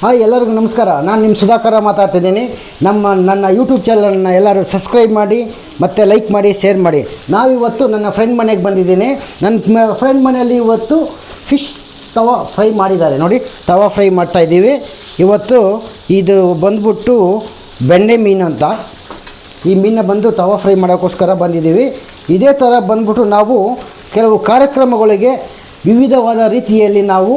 Hi, ಎಲ್ಲರಿಗೂ ನಮಸ್ಕಾರ. ನಾನು ನಿಮ್ಮ ಸುಧಾಕರ ಮಾತಾಡ್ತಿದ್ದೀನಿ. ನನ್ನ ಯೂಟ್ಯೂಬ್ ಚಾನಲನ್ನು ಎಲ್ಲರೂ ಸಬ್ಸ್ಕ್ರೈಬ್ ಮಾಡಿ ಮತ್ತು ಲೈಕ್ ಮಾಡಿ, ಶೇರ್ ಮಾಡಿ. ನಾವಿವತ್ತು ನನ್ನ ಫ್ರೆಂಡ್ ಮನೆಗೆ ಬಂದಿದ್ದೀನಿ. ನನ್ನ ಫ್ರೆಂಡ್ ಮನೆಯಲ್ಲಿ ಇವತ್ತು ಫಿಶ್ ತವಾ ಫ್ರೈ ಮಾಡಿದ್ದಾರೆ. ನೋಡಿ, ತವಾ ಫ್ರೈ ಮಾಡ್ತಾಯಿದ್ದೀವಿ. ಇವತ್ತು ಇದು ಬಂದ್ಬಿಟ್ಟು ಬೆಂಡೆ ಮೀನು ಅಂತ. ಈ ಮೀನ ಬಂದು ತವಾ ಫ್ರೈ ಮಾಡೋಕ್ಕೋಸ್ಕರ ಬಂದಿದ್ದೀವಿ. ಇದೇ ಥರ ಬಂದ್ಬಿಟ್ಟು ನಾವು ಕೆಲವು ಕಾರ್ಯಕ್ರಮಗಳಿಗೆ ವಿವಿಧವಾದ ರೀತಿಯಲ್ಲಿ ನಾವು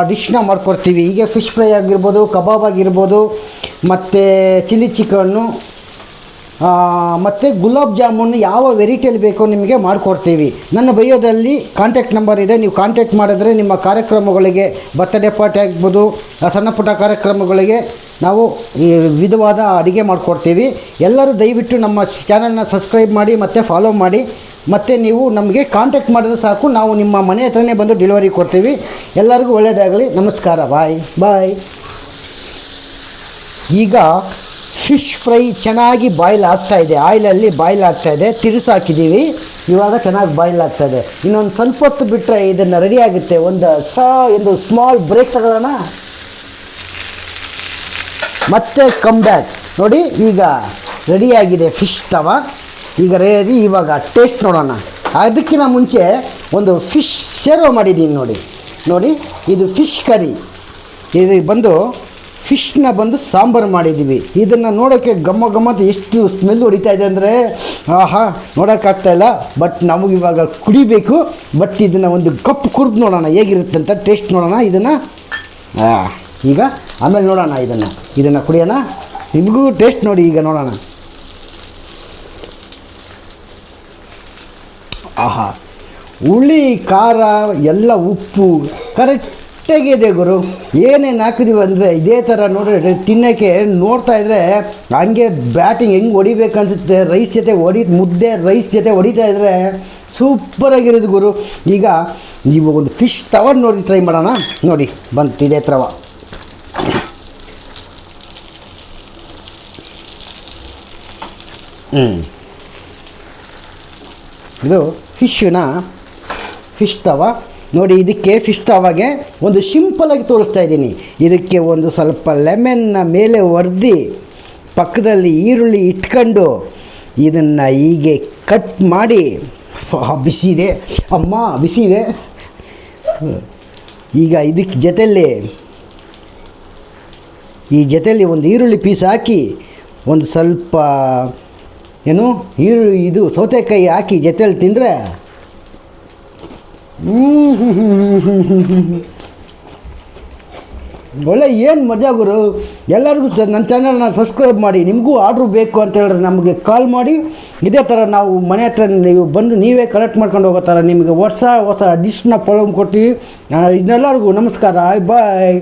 ಡಿಶ್ನ ಮಾಡ್ಕೊಡ್ತೀವಿ. ಹೀಗೆ ಫಿಶ್ ಫ್ರೈ ಆಗಿರ್ಬೋದು, ಕಬಾಬ್ ಆಗಿರ್ಬೋದು, ಮತ್ತು ಚಿಲ್ಲಿ ಚಿಕನ್ನು ಮತ್ತು ಗುಲಾಬ್ ಜಾಮೂನ್ ಯಾವ ವೆರೈಟಿಯಲ್ಲಿ ಬೇಕೋ ನಿಮಗೆ ಮಾಡಿಕೊಡ್ತೀವಿ. ನನ್ನ ಬಯೋದಲ್ಲಿ ಕಾಂಟ್ಯಾಕ್ಟ್ ನಂಬರ್ ಇದೆ. ನೀವು ಕಾಂಟ್ಯಾಕ್ಟ್ ಮಾಡಿದ್ರೆ ನಿಮ್ಮ ಕಾರ್ಯಕ್ರಮಗಳಿಗೆ, ಬರ್ತ್ಡೇ ಪಾರ್ಟಿ ಆಗ್ಬೋದು, ಸಣ್ಣ ಪುಟ್ಟ ಕಾರ್ಯಕ್ರಮಗಳಿಗೆ ನಾವು ಈ ವಿಧವಾದ ಅಡುಗೆ ಮಾಡಿಕೊಡ್ತೀವಿ. ಎಲ್ಲರೂ ದಯವಿಟ್ಟು ನಮ್ಮ ಚಾನಲ್ನ ಸಬ್ಸ್ಕ್ರೈಬ್ ಮಾಡಿ ಮತ್ತು ಫಾಲೋ ಮಾಡಿ. ಮತ್ತು ನೀವು ನಮಗೆ ಕಾಂಟ್ಯಾಕ್ಟ್ ಮಾಡಿದ್ರೆ ಸಾಕು, ನಾವು ನಿಮ್ಮ ಮನೆ ಹತ್ರನೇ ಬಂದು ಡೆಲಿವರಿ ಕೊಡ್ತೀವಿ. ಎಲ್ಲರಿಗೂ ಒಳ್ಳೆಯದಾಗಲಿ. ನಮಸ್ಕಾರ. ಬಾಯ್. ಈಗ ಫಿಶ್ ಫ್ರೈ ಚೆನ್ನಾಗಿ ಬಾಯ್ಲ್ ಆಗ್ತಾಯಿದೆ. ಆಯಿಲಲ್ಲಿ ಬಾಯ್ಲ್ ಆಗ್ತಾಯಿದೆ. ತಿರುಸಾಕಿದ್ದೀವಿ. ಇವಾಗ ಚೆನ್ನಾಗಿ ಬಾಯ್ಲ್ ಆಗ್ತಾಯಿದೆ. ಇನ್ನೊಂದು ಸ್ವಲ್ಪ ಹೊತ್ತು ಬಿಟ್ಟರೆ ಇದನ್ನು ರೆಡಿ ಆಗುತ್ತೆ. ಒಂದು ಸ್ಮಾಲ್ ಬ್ರೇಕ್ ತಗೊಳ್ಳೋಣ, ಮತ್ತೆ ಕಮ್ ಬ್ಯಾಕ್. ನೋಡಿ, ಈಗ ರೆಡಿಯಾಗಿದೆ ಫಿಶ್ ತವಾ. ಈಗ ರೆಡಿ. ಇವಾಗ ಟೇಸ್ಟ್ ನೋಡೋಣ. ಅದಕ್ಕಿಂತ ಮುಂಚೆ ಒಂದು ಫಿಶ್ ಸರ್ವ್ ಮಾಡಿದ್ದೀನಿ. ನೋಡಿ, ಇದು ಫಿಶ್ ಕರಿ. ಇದು ಬಂದು ಫಿಶ್ನ ಬಂದು ಸಾಂಬಾರು ಮಾಡಿದ್ದೀವಿ. ಇದನ್ನು ನೋಡೋಕ್ಕೆ ಗಮ್ಮತ್ ಎಷ್ಟು ಸ್ಮೆಲ್ ಹೊಡಿತಾ ಇದೆ ಅಂದರೆ ನೋಡೋಕ್ಕಾಗ್ತಾಯಿಲ್ಲ. ಬಟ್ ನಮಗೆ ಇವಾಗ ಕುಡಿಬೇಕು. ಬಟ್ ಇದನ್ನು ಒಂದು ಕಪ್ ಕುಡಿದು ನೋಡೋಣ ಹೇಗಿರುತ್ತೆ ಅಂತ. ಟೇಸ್ಟ್ ನೋಡೋಣ ಇದನ್ನು. ಈಗ ಆಮೇಲೆ ನೋಡೋಣ ಇದನ್ನು ಕುಡಿಯೋಣ. ನಿಮಗೂ ಟೇಸ್ಟ್ ನೋಡಿ. ಈಗ ನೋಡೋಣ. ಹುಳಿ, ಖಾರ, ಎಲ್ಲ ಉಪ್ಪು ಕರೆಕ್ಟಾಗಿದೆ ಗುರು. ಏನೇನು ಹಾಕಿದೀವಿ ಅಂದರೆ ಇದೇ ಥರ ನೋಡಿ ತಿನ್ನೋಕ್ಕೆ ನೋಡ್ತಾ ಇದ್ದರೆ ಹಂಗೆ ಬ್ಯಾಟಿಂಗ್ ಹೆಂಗೆ ಹೊಡಿಬೇಕು ಅನಿಸುತ್ತೆ. ರೈಸ್ ಜೊತೆ ಮುದ್ದೆ ರೈಸ್ ಜೊತೆ ಹೊಡಿತಾ ಇದ್ದರೆ ಸೂಪರಾಗಿರೋದು ಗುರು. ಈಗ ನೀವು ಒಂದು ಫಿಶ್ ತವ ನೋಡಿ ಟ್ರೈ ಮಾಡೋಣ. ನೋಡಿ ಬಂತು ಇದೇ ಥರ. ಇದು ಫಿಶ್ ತವ ನೋಡಿ. ಇದಕ್ಕೆ ಫಿಶ್ ತವಾಗೆ ಒಂದು ಸಿಂಪಲಾಗಿ ತೋರಿಸ್ತಾ ಇದ್ದೀನಿ. ಇದಕ್ಕೆ ಒಂದು ಸ್ವಲ್ಪ ಲೆಮನ್ನ ಮೇಲೆ ಒಡೆದು ಪಕ್ಕದಲ್ಲಿ ಈರುಳ್ಳಿ ಇಟ್ಕೊಂಡು ಇದನ್ನು ಹೀಗೆ ಕಟ್ ಮಾಡಿ, ಬಿಸಿ ಇದೆ ಅಮ್ಮ, ಬಿಸಿ ಇದೆ. ಈಗ ಇದಕ್ಕೆ ಜೊತೆಯಲ್ಲಿ ಒಂದು ಈರುಳ್ಳಿ ಪೀಸ್ ಹಾಕಿ, ಒಂದು ಸ್ವಲ್ಪ ಇದು ಸೌತೆಕಾಯಿ ಹಾಕಿ ಜೊತೆಯಲ್ಲಿ ತಿಂದರೆ ಒಳ್ಳೆ ಏನು ಮಜಾ ಗುರು. ಎಲ್ಲರಿಗೂ ನನ್ನ ಚಾನಲ್ನ ಸಬ್ಸ್ಕ್ರೈಬ್ ಮಾಡಿ. ನಿಮಗೂ ಆರ್ಡ್ರು ಬೇಕು ಅಂತ ಹೇಳಿದ್ರೆ ನಮಗೆ ಕಾಲ್ ಮಾಡಿ. ಇದೇ ಥರ ನಾವು ಮನೆ ಹತ್ರ ನೀವು ಬಂದು ನೀವೇ ಕಲೆಕ್ಟ್ ಮಾಡ್ಕೊಂಡು ಹೋಗೋ ಥರ ನಿಮಗೆ ಹೊಸ ಡಿಶ್ನ ಕೊಡ್ತೀವಿ. ಇದೆಲ್ಲರಿಗೂ ನಮಸ್ಕಾರ. ಬಾಯ್.